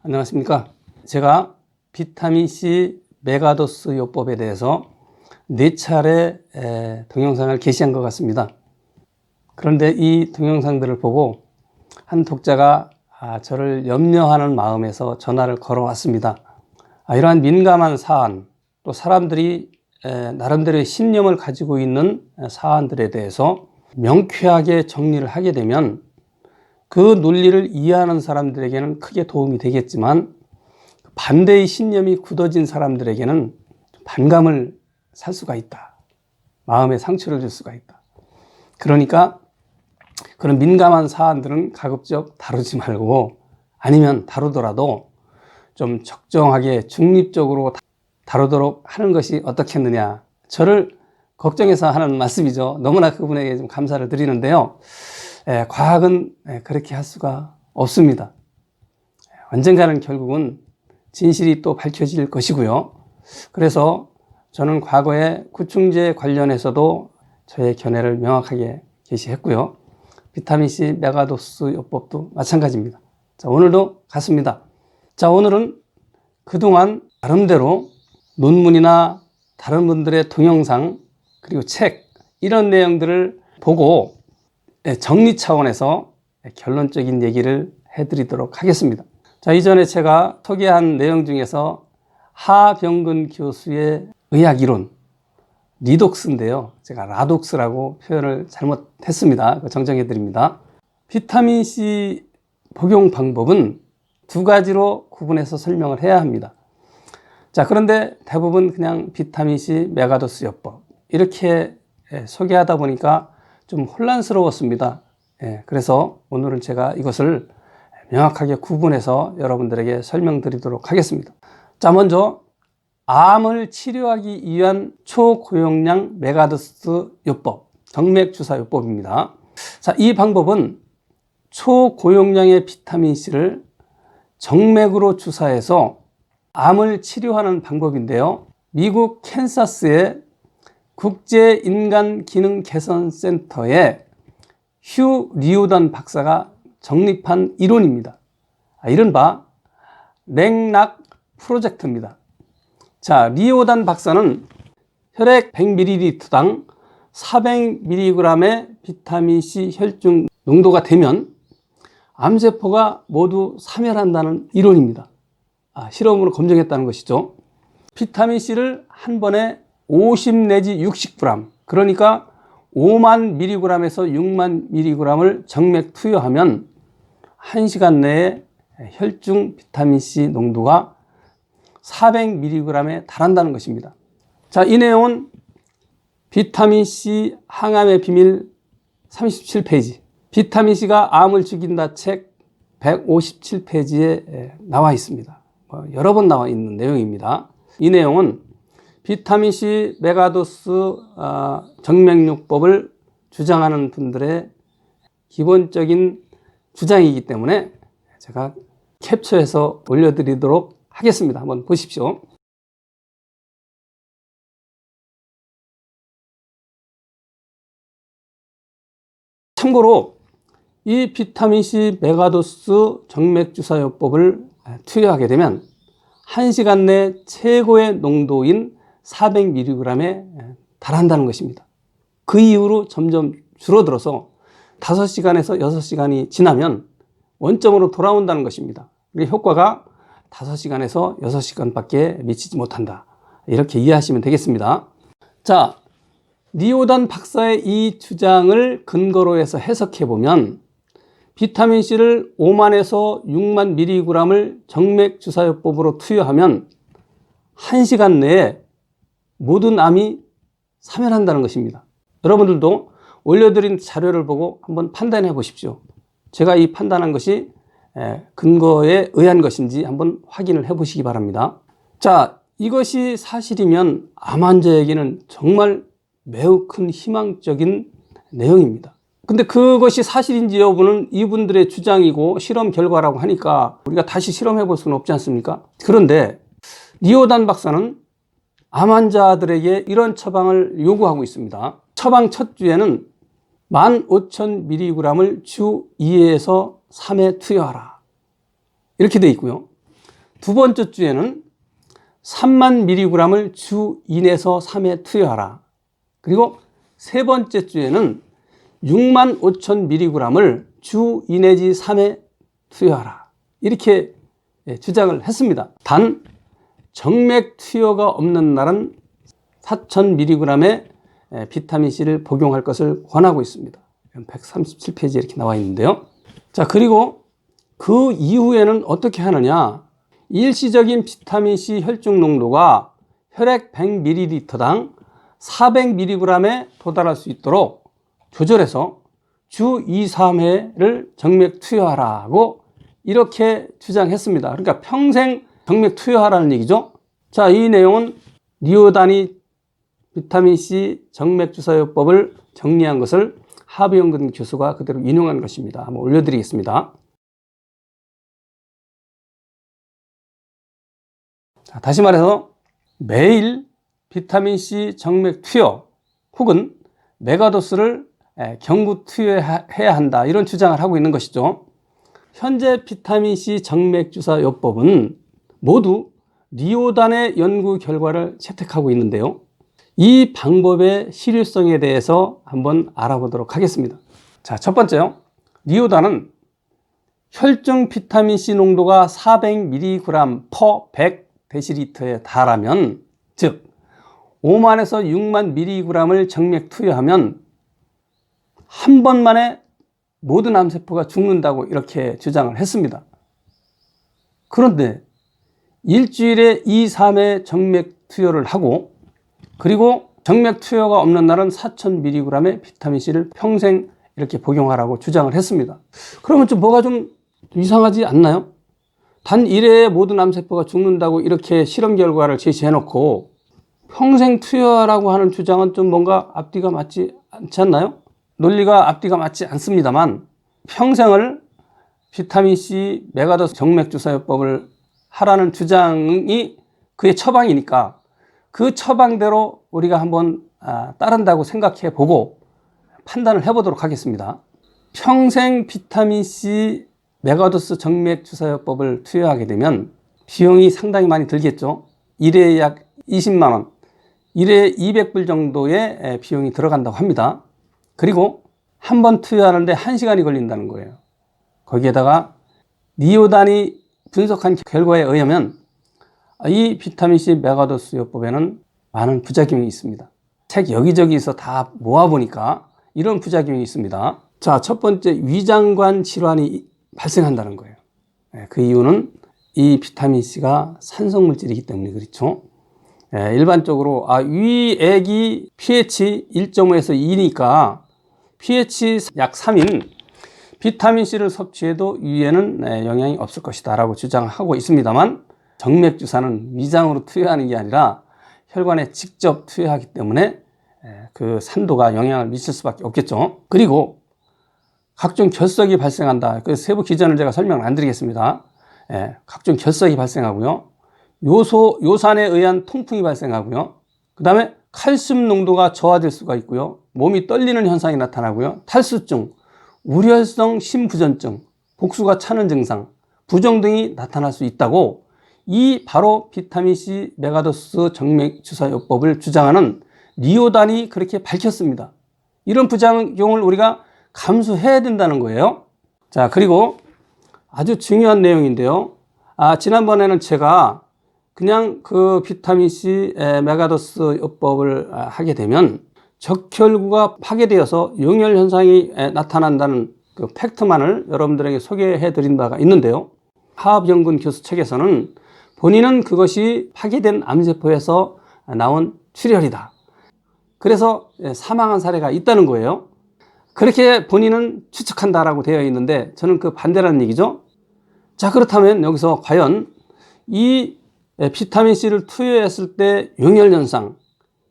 안녕하십니까. 제가 비타민C 메가도스 요법에 대해서 4차례 동영상을 게시한 것 같습니다. 그런데 이 동영상들을 보고 한 독자가 저를 염려하는 마음에서 전화를 걸어왔습니다. 이러한 민감한 사안, 또 사람들이 나름대로의 신념을 가지고 있는 사안들에 대해서 명쾌하게 정리를 하게 되면 그 논리를 이해하는 사람들에게는 크게 도움이 되겠지만 반대의 신념이 굳어진 사람들에게는 반감을 살 수가 있다. 마음에 상처를 줄 수가 있다. 그러니까 그런 민감한 사안들은 가급적 다루지 말고, 아니면 다루더라도 좀 적정하게 중립적으로 다루도록 하는 것이 어떻겠느냐. 저를 걱정해서 하는 말씀이죠. 너무나 그분에게 좀 감사를 드리는데요. 과학은 그렇게 할 수가 없습니다. 언젠가는 결국은 진실이 또 밝혀질 것이고요. 그래서 저는 과거에 구충제 관련해서도 저의 견해를 명확하게 게시했고요. 비타민C 메가도스 요법도 마찬가지입니다. 자, 오늘도 같습니다. 자, 오늘은 그동안 나름대로 논문이나 다른 분들의 동영상, 그리고 책, 이런 내용들을 보고 정리 차원에서 결론적인 얘기를 해드리도록 하겠습니다. 자, 이전에 제가 소개한 내용 중에서 하병근 교수의 의학이론, 리독스인데요. 제가 라독스라고 표현을 잘못했습니다. 정정해 드립니다. 비타민C 복용 방법은 두 가지로 구분해서 설명을 해야 합니다. 자, 그런데 대부분 그냥 비타민C 메가도스 요법 이렇게 소개하다 보니까 좀 혼란스러웠습니다. 그래서 오늘은 제가 이것을 명확하게 구분해서 여러분들에게 설명드리도록 하겠습니다. 자, 먼저 암을 치료하기 위한 초고용량 메가도스 요법, 정맥주사 요법입니다. 자, 이 방법은 초고용량의 비타민C를 정맥으로 주사해서 암을 치료하는 방법인데요. 미국 캔사스의 국제인간기능개선센터의 휴 리오단 박사가 정립한 이론입니다. 이른바 랭락 프로젝트입니다. 자, 리오단 박사는 혈액 100ml당 400mg의 비타민C 혈중 농도가 되면 암세포가 모두 사멸한다는 이론입니다. 실험으로 검증했다는 것이죠. 비타민C를 한 번에 50 내지 60g, 그러니까 5만 mg에서 6만 mg을 정맥 투여하면 1시간 내에 혈중 비타민C 농도가 400mg에 달한다는 것입니다. 자, 이 내용은 비타민C 항암의 비밀 37페이지, 비타민C가 암을 죽인다 책 157페이지에 나와 있습니다. 여러 번 나와 있는 내용입니다. 이 내용은 비타민C 메가도스 정맥요법을 주장하는 분들의 기본적인 주장이기 때문에 제가 캡처해서 올려드리도록 하겠습니다. 한번 보십시오. 참고로 이 비타민C 메가도스 정맥주사요법을 투여하게 되면 1시간 내 최고의 농도인 400mg에 달한다는 것입니다. 그 이후로 점점 줄어들어서 5시간에서 6시간이 지나면 원점으로 돌아온다는 것입니다. 효과가 5시간에서 6시간밖에 미치지 못한다. 이렇게 이해하시면 되겠습니다. 자, 리오단 박사의 이 주장을 근거로 해서 해석해 보면 비타민C를 5만에서 6만 mg을 정맥주사요법으로 투여하면 1시간 내에 모든 암이 사멸한다는 것입니다. 여러분들도 올려드린 자료를 보고 한번 판단해 보십시오. 제가 이 판단한 것이 근거에 의한 것인지 한번 확인을 해 보시기 바랍니다. 자, 이것이 사실이면 암 환자에게는 정말 매우 큰 희망적인 내용입니다. 근데 그것이 사실인지 여부는 이분들의 주장이고 실험 결과라고 하니까 우리가 다시 실험해 볼 수는 없지 않습니까? 그런데 리오단 박사는 암 환자들에게 이런 처방을 요구하고 있습니다. 처방 첫 주에는 15,000mg을 주 2회에서 3회 투여하라. 이렇게 되어 있고요. 두 번째 주에는 3만 mg을 주 2에서 3회 투여하라. 그리고 세 번째 주에는 6만 5천 mg을 주 2 내지 3회 투여하라. 이렇게 주장을 했습니다. 단 정맥 투여가 없는 날은 4,000mg의 비타민C를 복용할 것을 권하고 있습니다. 137페이지에 이렇게 나와 있는데요. 자, 그리고 그 이후에는 어떻게 하느냐. 일시적인 비타민C 혈중 농도가 혈액 100ml당 400mg에 도달할 수 있도록 조절해서 주 2, 3회를 정맥 투여하라고 이렇게 주장했습니다. 그러니까 평생 정맥 투여하라는 얘기죠. 자, 이 내용은 리오다니 비타민C 정맥 주사요법을 정리한 것을 하브영근 교수가 그대로 인용한 것입니다. 한번 올려드리겠습니다. 자, 다시 말해서 매일 비타민C 정맥 투여 혹은 메가도스를 경구 투여해야 한다, 이런 주장을 하고 있는 것이죠. 현재 비타민C 정맥 주사요법은 모두 리오단의 연구 결과를 채택하고 있는데요. 이 방법의 실효성에 대해서 한번 알아보도록 하겠습니다. 자, 첫 번째요. 리오단은 혈중 비타민C 농도가 400mg per 100dl에 달하면, 즉 5만에서 6만 mg을 정맥 투여하면 한 번만에 모든 암세포가 죽는다고 이렇게 주장을 했습니다. 그런데 일주일에 2, 3회 정맥 투여를 하고, 그리고 정맥 투여가 없는 날은 4,000mg의 비타민C를 평생 이렇게 복용하라고 주장을 했습니다. 그러면 뭐가 좀 이상하지 않나요? 단 1회에 모든 암세포가 죽는다고 이렇게 실험 결과를 제시해놓고 평생 투여하라고 하는 주장은 좀 뭔가 앞뒤가 맞지 않지 않나요? 논리가 앞뒤가 맞지 않습니다만, 평생을 비타민C 메가도스 정맥주사요법을 하라는 주장이 그의 처방이니까 그 처방대로 우리가 한번 따른다고 생각해 보고 판단을 해보도록 하겠습니다. 평생 비타민C 메가도스 정맥주사요법을 투여하게 되면 비용이 상당히 많이 들겠죠. 1회에 약 20만 원, 1회에 200불 정도의 비용이 들어간다고 합니다. 그리고 한 번 투여하는데 1시간이 걸린다는 거예요. 거기에다가 리오단이 분석한 결과에 의하면 이 비타민C 메가도스 요법에는 많은 부작용이 있습니다. 책 여기저기서 다 모아보니까 이런 부작용이 있습니다. 자, 첫 번째, 위장관 질환이 발생한다는 거예요. 그 이유는 이 비타민C가 산성물질이기 때문에 그렇죠. 일반적으로 위액이 pH 1.5에서 2니까 pH 약 3인 비타민C를 섭취해도 위에는 영향이 없을 것이다 라고 주장하고 있습니다만, 정맥주사는 위장으로 투여하는 게 아니라 혈관에 직접 투여하기 때문에 그 산도가 영향을 미칠 수밖에 없겠죠. 그리고 각종 결석이 발생한다. 그 세부 기전을 제가 설명을 안 드리겠습니다. 각종 결석이 발생하고요. 요산에 의한 통풍이 발생하고요. 그 다음에 칼슘 농도가 저하될 수가 있고요. 몸이 떨리는 현상이 나타나고요. 탈수증, 우려성 심부전증, 복수가 차는 증상, 부종 등이 나타날 수 있다고 이 바로 비타민C 메가도스 정맥주사요법을 주장하는 리오단이 그렇게 밝혔습니다. 이런 부작용을 우리가 감수해야 된다는 거예요. 자, 그리고 아주 중요한 내용인데요. 지난번에는 제가 그냥 그 비타민C 메가도스 요법을 하게 되면 적혈구가 파괴되어서 용혈 현상이 나타난다는 그 팩트만을 여러분들에게 소개해 드린 바가 있는데요. 하합영근 교수 책에서는 본인은 그것이 파괴된 암세포에서 나온 출혈이다, 그래서 사망한 사례가 있다는 거예요. 그렇게 본인은 추측한다라고 되어 있는데 저는 그 반대라는 얘기죠. 자, 그렇다면 여기서 과연 이 비타민C를 투여했을 때 용혈 현상,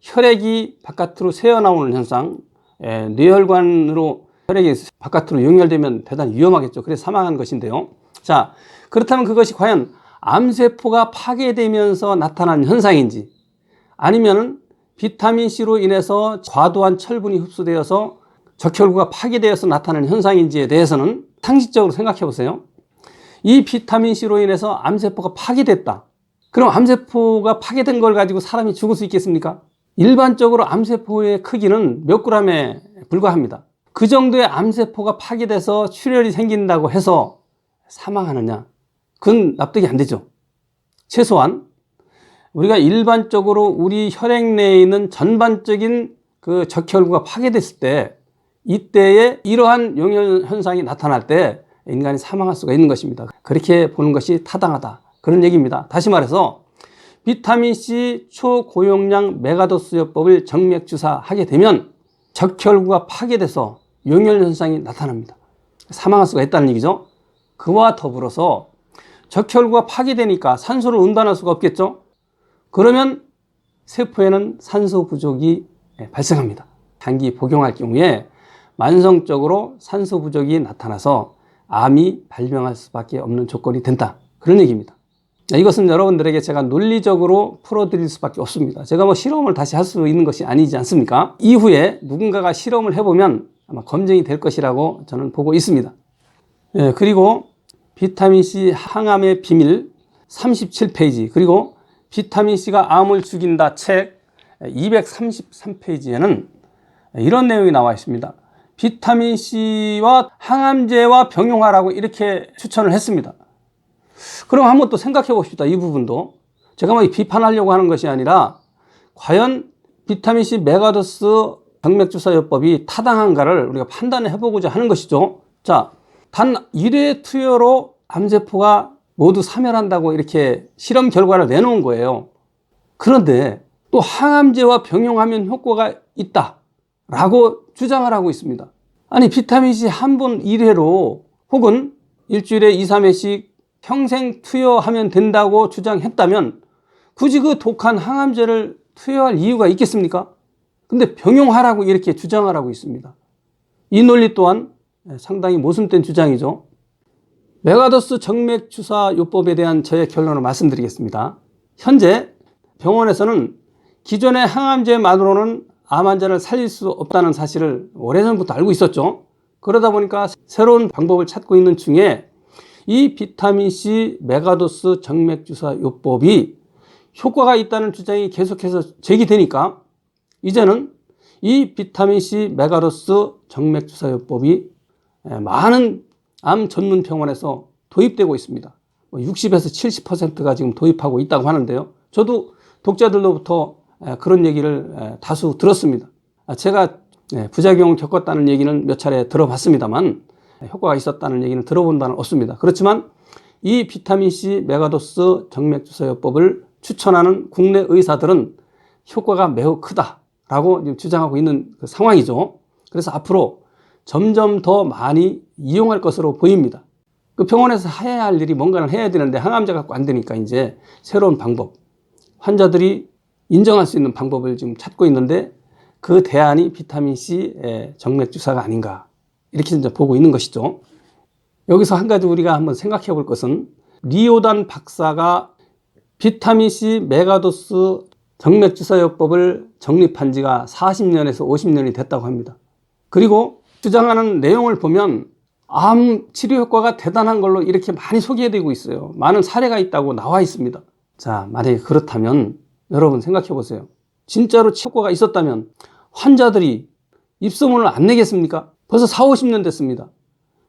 혈액이 바깥으로 새어나오는 현상, 뇌혈관으로 혈액이 바깥으로 용혈되면 대단히 위험하겠죠. 그래서 사망한 것인데요. 자, 그렇다면 그것이 과연 암세포가 파괴되면서 나타난 현상인지, 아니면 비타민C로 인해서 과도한 철분이 흡수되어서 적혈구가 파괴되어서 나타나는 현상인지에 대해서는 상식적으로 생각해 보세요. 이 비타민C로 인해서 암세포가 파괴됐다. 그럼 암세포가 파괴된 걸 가지고 사람이 죽을 수 있겠습니까? 일반적으로 암세포의 크기는 몇 그램에 불과합니다. 그 정도의 암세포가 파괴돼서 출혈이 생긴다고 해서 사망하느냐? 그건 납득이 안 되죠. 최소한 우리가 일반적으로 우리 혈액 내에 있는 전반적인 그 적혈구가 파괴됐을 때, 이때에 이러한 용혈 현상이 나타날 때 인간이 사망할 수가 있는 것입니다. 그렇게 보는 것이 타당하다, 그런 얘기입니다. 다시 말해서 비타민C 초고용량 메가도스요법을 정맥 주사하게 되면 적혈구가 파괴돼서 용혈 현상이 나타납니다. 사망할 수가 있다는 얘기죠. 그와 더불어서 적혈구가 파괴되니까 산소를 운반할 수가 없겠죠. 그러면 세포에는 산소 부족이 발생합니다. 장기 복용할 경우에 만성적으로 산소 부족이 나타나서 암이 발병할 수밖에 없는 조건이 된다, 그런 얘기입니다. 이것은 여러분들에게 제가 논리적으로 풀어드릴 수밖에 없습니다. 제가 뭐 실험을 다시 할 수 있는 것이 아니지 않습니까? 이후에 누군가가 실험을 해보면 아마 검증이 될 것이라고 저는 보고 있습니다. 그리고 비타민C 항암의 비밀 37페이지, 그리고 비타민C가 암을 죽인다 책 233페이지에는 이런 내용이 나와 있습니다. 비타민C와 항암제와 병용하라고 이렇게 추천을 했습니다. 그럼 한번 또 생각해 봅시다. 이 부분도 제가 뭐 비판하려고 하는 것이 아니라 과연 비타민C 메가도스 정맥주사요법이 타당한가를 우리가 판단해 보고자 하는 것이죠. 자, 단 1회 투여로 암세포가 모두 사멸한다고 이렇게 실험 결과를 내놓은 거예요. 그런데 또 항암제와 병용하면 효과가 있다라고 주장을 하고 있습니다. 아니, 비타민C 한 번 1회로 혹은 일주일에 2, 3회씩 평생 투여하면 된다고 주장했다면 굳이 그 독한 항암제를 투여할 이유가 있겠습니까? 근데 병용하라고 이렇게 주장을 하고 있습니다. 이 논리 또한 상당히 모순된 주장이죠. 메가도스 정맥주사요법에 대한 저의 결론을 말씀드리겠습니다. 현재 병원에서는 기존의 항암제만으로는 암 환자를 살릴 수 없다는 사실을 오래전부터 알고 있었죠. 그러다 보니까 새로운 방법을 찾고 있는 중에 이 비타민C 메가도스 정맥주사요법이 효과가 있다는 주장이 계속해서 제기되니까 이제는 이 비타민C 메가도스 정맥주사요법이 많은 암 전문 병원에서 도입되고 있습니다. 60에서 70%가 지금 도입하고 있다고 하는데요. 저도 독자들로부터 그런 얘기를 다수 들었습니다. 제가 부작용을 겪었다는 얘기는 몇 차례 들어봤습니다만 효과가 있었다는 얘기는 들어본 바는 없습니다. 그렇지만 이 비타민C 메가도스 정맥주사요법을 추천하는 국내 의사들은 효과가 매우 크다라고 지금 주장하고 있는 그 상황이죠. 그래서 앞으로 점점 더 많이 이용할 것으로 보입니다. 그 병원에서 해야 할 일이 뭔가를 해야 되는데 항암제 갖고 안 되니까 이제 새로운 방법, 환자들이 인정할 수 있는 방법을 지금 찾고 있는데 그 대안이 비타민C 정맥주사가 아닌가, 이렇게 이제 보고 있는 것이죠. 여기서 한 가지 우리가 한번 생각해 볼 것은 리오단 박사가 비타민C 메가도스 정맥주사요법을 정립한 지가 40년에서 50년이 됐다고 합니다. 그리고 주장하는 내용을 보면 암 치료 효과가 대단한 걸로 이렇게 많이 소개되고 있어요. 많은 사례가 있다고 나와 있습니다. 자, 만약에 그렇다면 여러분 생각해 보세요. 진짜로 효과가 있었다면 환자들이 입소문을 안 내겠습니까? 벌써 4, 50년 됐습니다.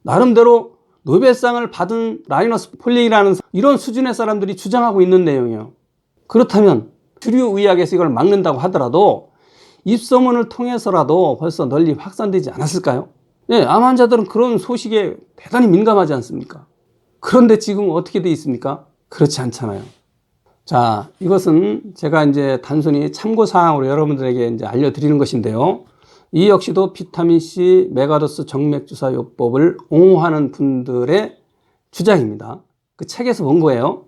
나름대로 노벨상을 받은 라이너스 폴링이라는 이런 수준의 사람들이 주장하고 있는 내용이에요. 그렇다면 주류 의학에서 이걸 막는다고 하더라도 입소문을 통해서라도 벌써 널리 확산되지 않았을까요? 네, 암 환자들은 그런 소식에 대단히 민감하지 않습니까? 그런데 지금 어떻게 돼 있습니까? 그렇지 않잖아요. 자, 이것은 제가 이제 단순히 참고사항으로 여러분들에게 이제 알려드리는 것인데요. 이 역시도 비타민C 메가도스 정맥주사요법을 옹호하는 분들의 주장입니다. 그 책에서 본 거예요.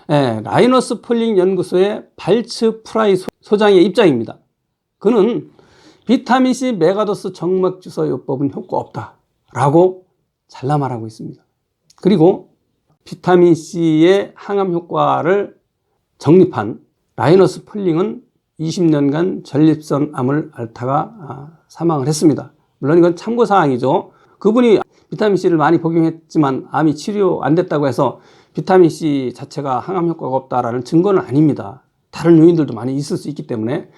라이너스 폴링 연구소의 발츠 프라이 소장의 입장입니다. 그는 비타민C 메가도스 정맥주사요법은 효과 없다라고 잘라 말하고 있습니다. 그리고 비타민C의 항암 효과를 정립한 라이너스 폴링은 20년간 전립선 암을 앓다가 사망을 했습니다. 물론 이건 참고사항이죠. 그분이 비타민C를 많이 복용했지만 암이 치료 안 됐다고 해서 비타민C 자체가 항암 효과가 없다라는 증거는 아닙니다. 다른 요인들도 많이 있을 수 있기 때문에.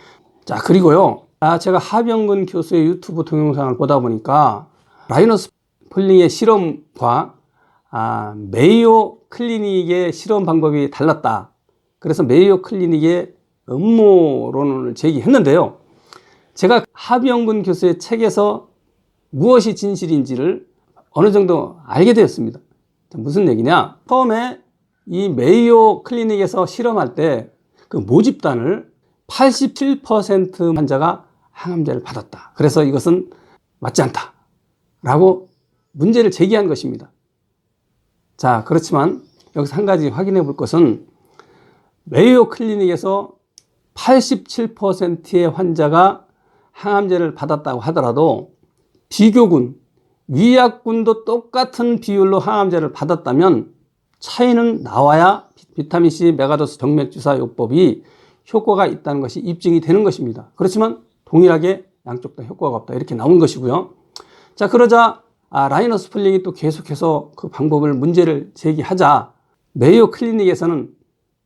자, 그리고요. 제가 하병근 교수의 유튜브 동영상을 보다 보니까 라이너스 폴링의 실험과 메이오 클리닉의 실험 방법이 달랐다. 그래서 메이오 클리닉의 음모론을 제기했는데요. 제가 하병근 교수의 책에서 무엇이 진실인지를 어느 정도 알게 되었습니다. 무슨 얘기냐? 처음에 이 메이오 클리닉에서 실험할 때 그 모집단을 87% 환자가 항암제를 받았다. 그래서 이것은 맞지 않다 라고 문제를 제기한 것입니다. 자, 그렇지만 여기서 한 가지 확인해 볼 것은 메이오 클리닉에서 87%의 환자가 항암제를 받았다고 하더라도 비교군, 위약군도 똑같은 비율로 항암제를 받았다면 차이는 나와야 비타민C 메가도스 정맥주사 요법이 효과가 있다는 것이 입증이 되는 것입니다. 그렇지만 동일하게 양쪽 다 효과가 없다 이렇게 나온 것이고요. 자, 그러자 라이너스 폴링이 또 계속해서 그 방법을 문제를 제기하자 메이오 클리닉에서는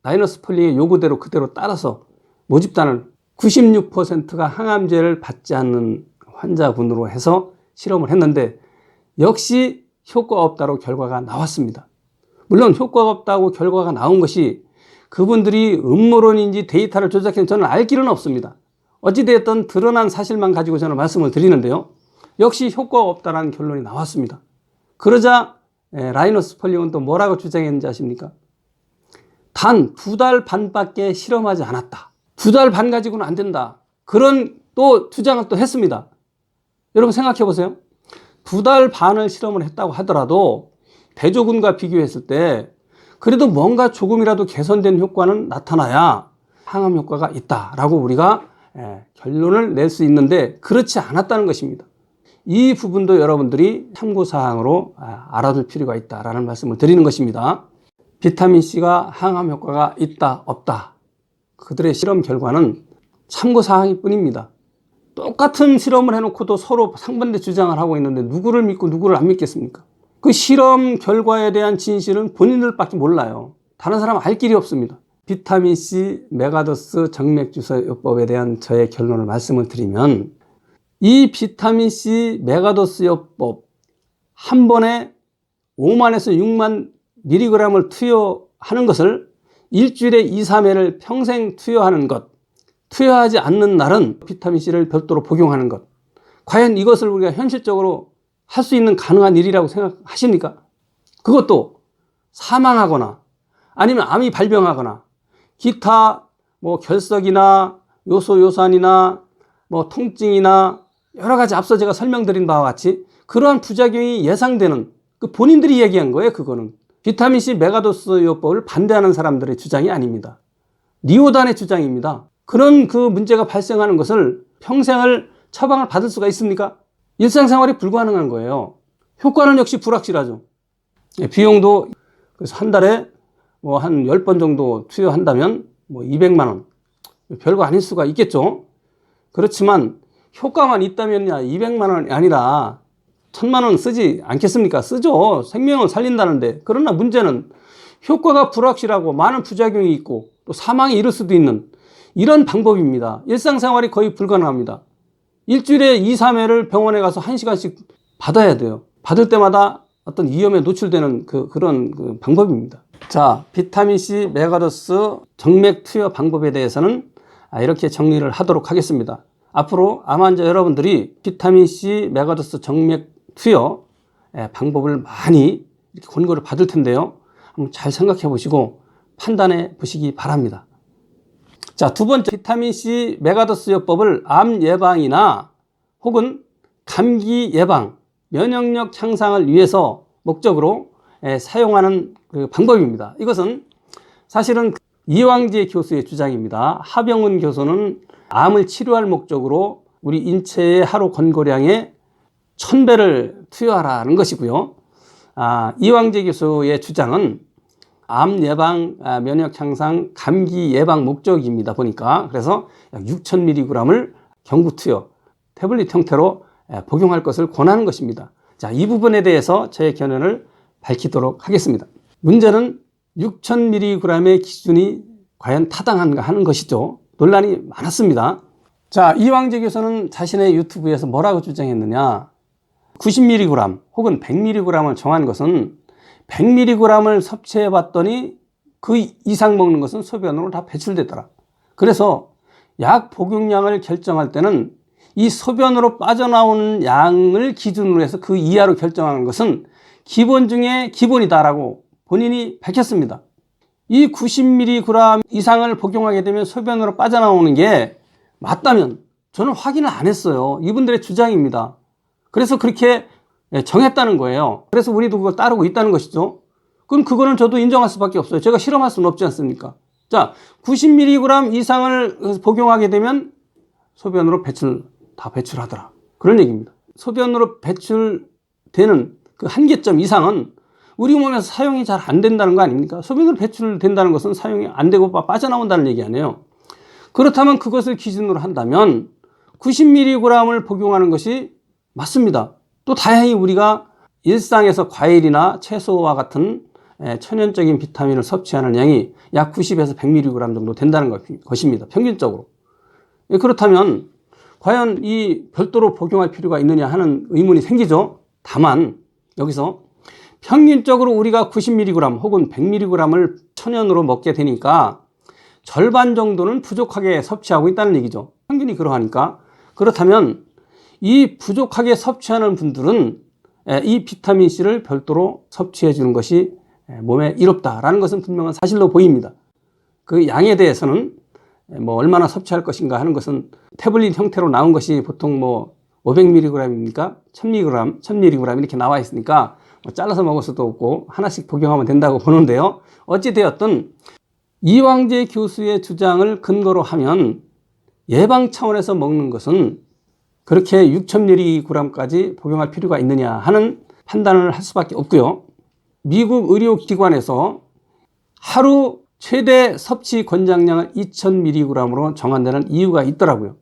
라이너스 폴링의 요구대로 그대로 따라서 모집단을 96%가 항암제를 받지 않는 환자군으로 해서 실험을 했는데 역시 효과가 없다고 결과가 나왔습니다. 물론 효과가 없다고 결과가 나온 것이 그분들이 음모론인지 데이터를 조작했는지 저는 알 길은 없습니다. 어찌되었든 드러난 사실만 가지고 저는 말씀을 드리는데요. 역시 효과가 없다는 결론이 나왔습니다. 그러자 라이너스 폴링은 또 뭐라고 주장했는지 아십니까? 단 2달 반밖에 실험하지 않았다. 2달 반 가지고는 안 된다. 그런 또 주장을 또 했습니다. 여러분 생각해 보세요. 2달 반을 실험을 했다고 하더라도 대조군과 비교했을 때 그래도 뭔가 조금이라도 개선된 효과는 나타나야 항암 효과가 있다라고 우리가 결론을 낼 수 있는데 그렇지 않았다는 것입니다. 이 부분도 여러분들이 참고사항으로 알아둘 필요가 있다라는 말씀을 드리는 것입니다. 비타민C가 항암 효과가 있다 없다 그들의 실험 결과는 참고사항일 뿐입니다. 똑같은 실험을 해놓고도 서로 상반대 주장을 하고 있는데 누구를 믿고 누구를 안 믿겠습니까? 그 실험 결과에 대한 진실은 본인들밖에 몰라요. 다른 사람은 알 길이 없습니다. 비타민C 메가도스 정맥주사요법에 대한 저의 결론을 말씀을 드리면 이 비타민C 메가도스 요법 한 번에 5만에서 6만 mg을 투여하는 것을 일주일에 2, 3회를 평생 투여하는 것, 투여하지 않는 날은 비타민C를 별도로 복용하는 것, 과연 이것을 우리가 현실적으로 할 수 있는 가능한 일이라고 생각하십니까? 그것도 사망하거나 아니면 암이 발병하거나 기타 결석이나 요소요산이나 통증이나 여러 가지 앞서 제가 설명드린 바와 같이 그러한 부작용이 예상되는 그 본인들이 얘기한 거예요. 그거는 비타민C 메가도스 요법을 반대하는 사람들의 주장이 아닙니다. 리오단의 주장입니다. 그런 그 문제가 발생하는 것을 평생을 처방을 받을 수가 있습니까? 일상생활이 불가능한 거예요. 효과는 역시 불확실하죠. 비용도 그래서 한 달에 한 10번 정도 투여한다면 200만 원. 별거 아닐 수가 있겠죠. 그렇지만 효과만 있다면야 200만 원이 아니라 1000만 원 쓰지 않겠습니까? 쓰죠. 생명을 살린다는데. 그러나 문제는 효과가 불확실하고 많은 부작용이 있고 또 사망에 이를 수도 있는 이런 방법입니다. 일상생활이 거의 불가능합니다. 일주일에 2, 3회를 병원에 가서 1시간씩 받아야 돼요. 받을 때마다 어떤 위험에 노출되는 그런 방법입니다. 자, 비타민C 메가도스 정맥 투여 방법에 대해서는 이렇게 정리를 하도록 하겠습니다. 앞으로 암 환자 여러분들이 비타민C 메가도스 정맥 투여 방법을 많이 이렇게 권고를 받을 텐데요. 한번 잘 생각해 보시고 판단해 보시기 바랍니다. 자, 두 번째, 비타민C 메가도스 요법을 암 예방이나 혹은 감기 예방, 면역력 향상을 위해서 목적으로 사용하는 그 방법입니다. 이것은 사실은 이왕재 교수의 주장입니다. 하병근 교수는 암을 치료할 목적으로 우리 인체의 하루 권고량의 1000배를 투여하라는 것이고요. 이왕재 교수의 주장은 암 예방, 면역 향상, 감기 예방 목적입니다. 보니까 그래서 약 6000mg을 경구 투여, 태블릿 형태로 복용할 것을 권하는 것입니다. 자, 이 부분에 대해서 제 견해를 밝히도록 하겠습니다. 문제는 6000mg의 기준이 과연 타당한가 하는 것이죠. 논란이 많았습니다. 자, 이왕재 교수는 자신의 유튜브에서 뭐라고 주장했느냐. 90mg 혹은 100mg을 정한 것은 100mg을 섭취해 봤더니 그 이상 먹는 것은 소변으로 다 배출되더라. 그래서 약 복용량을 결정할 때는 이 소변으로 빠져나오는 양을 기준으로 해서 그 이하로 결정하는 것은 기본 중에 기본이다라고 본인이 밝혔습니다. 이 90mg 이상을 복용하게 되면 소변으로 빠져나오는 게 맞다면 저는 확인을 안 했어요. 이분들의 주장입니다. 그래서 그렇게 정했다는 거예요. 그래서 우리도 그걸 따르고 있다는 것이죠. 그럼 그거는 저도 인정할 수밖에 없어요. 제가 실험할 수는 없지 않습니까? 자, 90mg 이상을 복용하게 되면 소변으로 다 배출하더라. 그런 얘기입니다. 소변으로 배출되는 그 한계점 이상은 우리 몸에서 사용이 잘 안 된다는 거 아닙니까? 소변으로 배출된다는 것은 사용이 안 되고 빠져나온다는 얘기 아니에요. 그렇다면 그것을 기준으로 한다면 90mg을 복용하는 것이 맞습니다. 또 다행히 우리가 일상에서 과일이나 채소와 같은 천연적인 비타민을 섭취하는 양이 약 90에서 100mg 정도 된다는 것입니다. 평균적으로. 그렇다면 과연 이 별도로 복용할 필요가 있느냐 하는 의문이 생기죠. 다만 여기서 평균적으로 우리가 90mg 혹은 100mg을 천연으로 먹게 되니까 절반 정도는 부족하게 섭취하고 있다는 얘기죠. 평균이 그러하니까. 그렇다면 이 부족하게 섭취하는 분들은 이 비타민C를 별도로 섭취해 주는 것이 몸에 이롭다라는 것은 분명한 사실로 보입니다. 그 양에 대해서는 뭐 얼마나 섭취할 것인가 하는 것은 태블릿 형태로 나온 것이 보통 뭐 500mg입니까? 1000mg 이렇게 나와 있으니까 뭐 잘라서 먹을 수도 없고 하나씩 복용하면 된다고 보는데요. 어찌되었든 이왕재 교수의 주장을 근거로 하면 예방 차원에서 먹는 것은 그렇게 6000mg까지 복용할 필요가 있느냐 하는 판단을 할 수밖에 없고요. 미국 의료기관에서 하루 최대 섭취 권장량을 2000mg로 정한다는 이유가 있더라고요.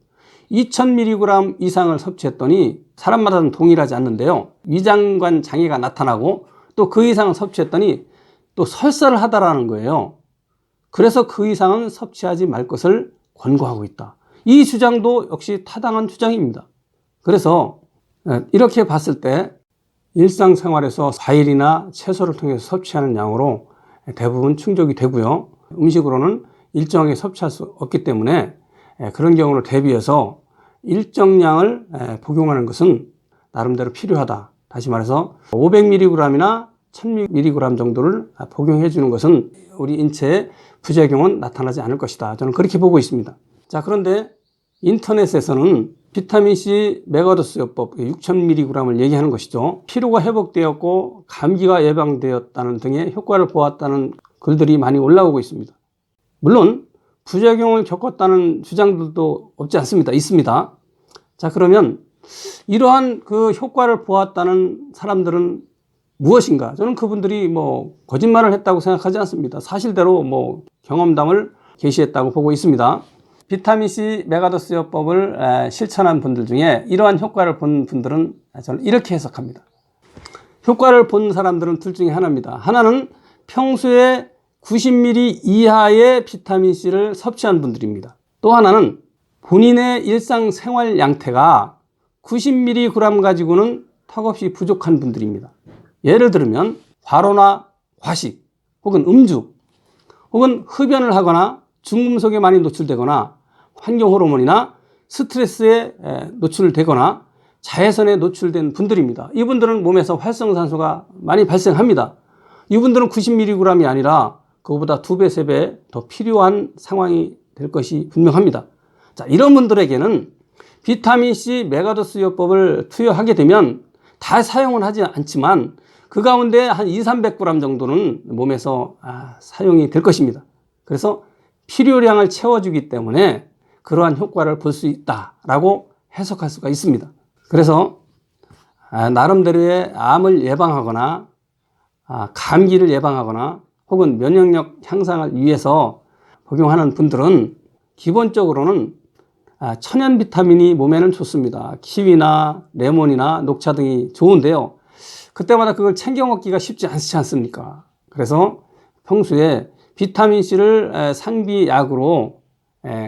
2000mg 이상을 섭취했더니 사람마다는 동일하지 않는데요. 위장관 장애가 나타나고 또 그 이상을 섭취했더니 또 설사를 하다라는 거예요. 그래서 그 이상은 섭취하지 말 것을 권고하고 있다. 이 주장도 역시 타당한 주장입니다. 그래서 이렇게 봤을 때 일상생활에서 과일이나 채소를 통해서 섭취하는 양으로 대부분 충족이 되고요. 음식으로는 일정하게 섭취할 수 없기 때문에 그런 경우를 대비해서 일정량을 복용하는 것은 나름대로 필요하다. 다시 말해서 500mg이나 1000mg 정도를 복용해 주는 것은 우리 인체에 부작용은 나타나지 않을 것이다. 저는 그렇게 보고 있습니다. 자, 그런데 인터넷에서는 비타민C 메가도스 요법 6000mg을 얘기하는 것이죠. 피로가 회복되었고 감기가 예방되었다는 등의 효과를 보았다는 글들이 많이 올라오고 있습니다. 물론 부작용을 겪었다는 주장들도 없지 않습니다. 있습니다. 자, 그러면 이러한 그 효과를 보았다는 사람들은 무엇인가? 저는 그분들이 뭐 거짓말을 했다고 생각하지 않습니다. 사실대로 뭐 경험담을 게시했다고 보고 있습니다. 비타민C 메가도스 요법을 실천한 분들 중에 이러한 효과를 본 분들은 저는 이렇게 해석합니다. 효과를 본 사람들은 둘 중에 하나입니다. 하나는 평소에 90mg 이하의 비타민C를 섭취한 분들입니다. 또 하나는 본인의 일상생활 양태가 90mg 가지고는 턱없이 부족한 분들입니다. 예를 들면 과로나 과식 혹은 음주 혹은 흡연을 하거나 중금속에 많이 노출되거나 환경 호르몬이나 스트레스에 노출되거나 자외선에 노출된 분들입니다. 이분들은 몸에서 활성산소가 많이 발생합니다. 이분들은 90mg이 아니라 그거보다 2배, 3배 더 필요한 상황이 될 것이 분명합니다. 자, 이런 분들에게는 비타민C 메가도스 요법을 투여하게 되면 다 사용은 하지 않지만 그 가운데 한 200~300g 정도는 몸에서 사용이 될 것입니다. 그래서 필요량을 채워주기 때문에 그러한 효과를 볼 수 있다라고 해석할 수가 있습니다. 그래서 나름대로의 암을 예방하거나 감기를 예방하거나 혹은 면역력 향상을 위해서 복용하는 분들은 기본적으로는 천연 비타민이 몸에는 좋습니다. 키위나 레몬이나 녹차 등이 좋은데요. 그때마다 그걸 챙겨 먹기가 쉽지 않지 않습니까? 그래서 평소에 비타민C를 상비약으로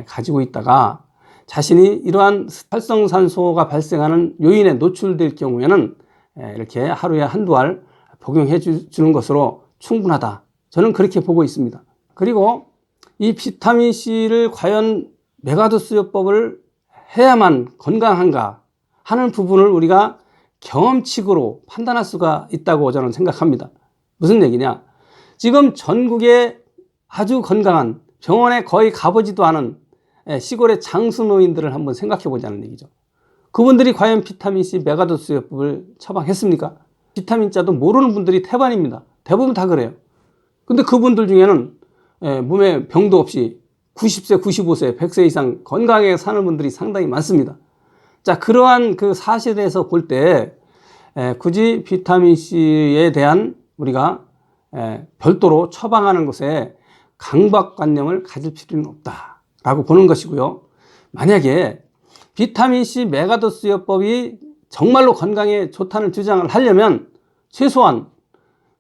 가지고 있다가 자신이 이러한 활성산소가 발생하는 요인에 노출될 경우에는 이렇게 하루에 한두 알 복용해 주는 것으로 충분하다. 저는 그렇게 보고 있습니다. 그리고 이 비타민C를 과연 메가도스요법을 해야만 건강한가 하는 부분을 우리가 경험칙으로 판단할 수가 있다고 저는 생각합니다. 무슨 얘기냐? 지금 전국에 아주 건강한 병원에 거의 가보지도 않은 시골의 장수노인들을 한번 생각해 보자는 얘기죠. 그분들이 과연 비타민C 메가도스요법을 처방했습니까? 비타민자도 모르는 분들이 태반입니다. 대부분 다 그래요. 근데 그분들 중에는 몸에 병도 없이 90세, 95세, 100세 이상 건강하게 사는 분들이 상당히 많습니다. 자, 그러한 그 사실에서 볼 때 굳이 비타민C에 대한 우리가 별도로 처방하는 것에 강박관념을 가질 필요는 없다라고 보는 것이고요. 만약에 비타민C 메가도스요법이 정말로 건강에 좋다는 주장을 하려면 최소한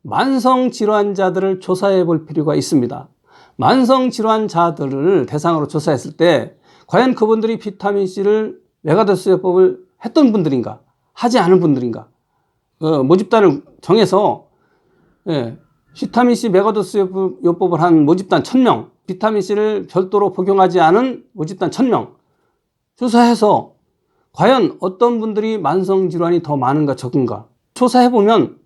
만성질환자들을 조사해 볼 필요가 있습니다. 만성질환자들을 대상으로 조사했을 때 과연 그분들이 비타민C를 메가도스요법을 했던 분들인가 하지 않은 분들인가 모집단을 정해서 비타민C 메가도스요법을 한 모집단 1000명, 비타민C를 별도로 복용하지 않은 모집단 1000명 조사해서 과연 어떤 분들이 만성질환이 더 많은가 적은가 조사해보면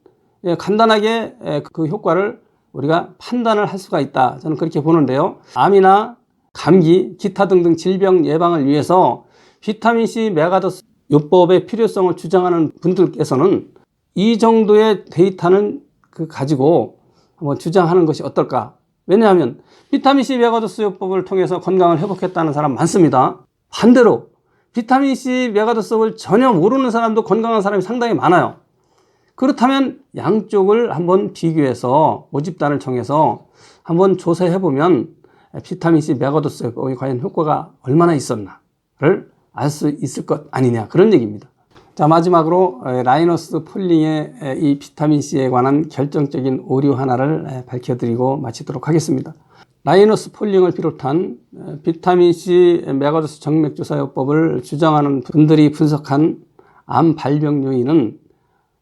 간단하게 그 효과를 우리가 판단을 할 수가 있다. 저는 그렇게 보는데요. 암이나 감기, 기타 등등 질병 예방을 위해서 비타민C 메가도스요법의 필요성을 주장하는 분들께서는 이 정도의 데이터는 가지고 한번 주장하는 것이 어떨까? 왜냐하면 비타민C 메가도스요법을 통해서 건강을 회복했다는 사람 많습니다. 반대로 비타민C 메가도스요법을 전혀 모르는 사람도 건강한 사람이 상당히 많아요. 그렇다면 양쪽을 한번 비교해서 모집단을 정해서 한번 조사해보면 비타민C 메가도스요법이 과연 효과가 얼마나 있었나를 알 수 있을 것 아니냐, 그런 얘기입니다. 자, 마지막으로 라이너스 폴링의 이 비타민C에 관한 결정적인 오류 하나를 밝혀드리고 마치도록 하겠습니다. 라이너스 폴링을 비롯한 비타민C 메가도스 정맥주사요법을 주장하는 분들이 분석한 암 발병 요인은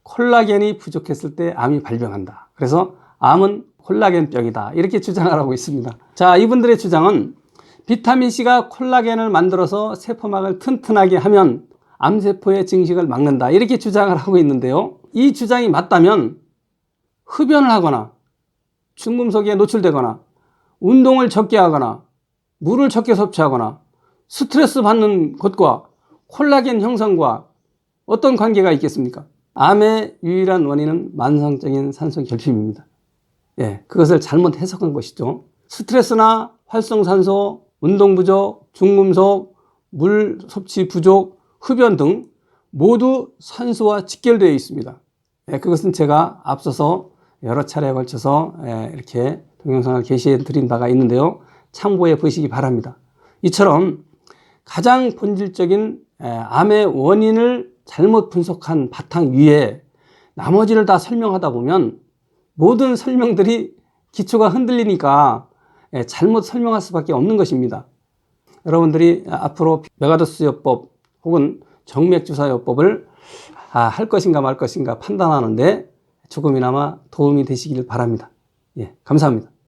콜라겐이 부족했을 때 암이 발병한다. 그래서 암은 콜라겐병이다. 이렇게 주장을 하고 있습니다. 자, 이분들의 주장은 비타민C가 콜라겐을 만들어서 세포막을 튼튼하게 하면 암세포의 증식을 막는다. 이렇게 주장을 하고 있는데요. 이 주장이 맞다면 흡연을 하거나 중금속에 노출되거나 운동을 적게 하거나 물을 적게 섭취하거나 스트레스 받는 것과 콜라겐 형성과 어떤 관계가 있겠습니까? 암의 유일한 원인은 만성적인 산소 결핍입니다. 그것을 잘못 해석한 것이죠. 스트레스나 활성산소, 운동 부족, 중금속, 물 섭취 부족, 흡연 등 모두 산소와 직결되어 있습니다. 그것은 제가 앞서서 여러 차례에 걸쳐서 이렇게 동영상을 게시해 드린 바가 있는데요. 참고해 보시기 바랍니다. 이처럼 가장 본질적인 암의 원인을 잘못 분석한 바탕 위에 나머지를 다 설명하다 보면 모든 설명들이 기초가 흔들리니까 잘못 설명할 수밖에 없는 것입니다. 여러분들이 앞으로 메가도스요법 혹은 정맥주사요법을 할 것인가 말 것인가 판단하는데 조금이나마 도움이 되시길 바랍니다. 감사합니다.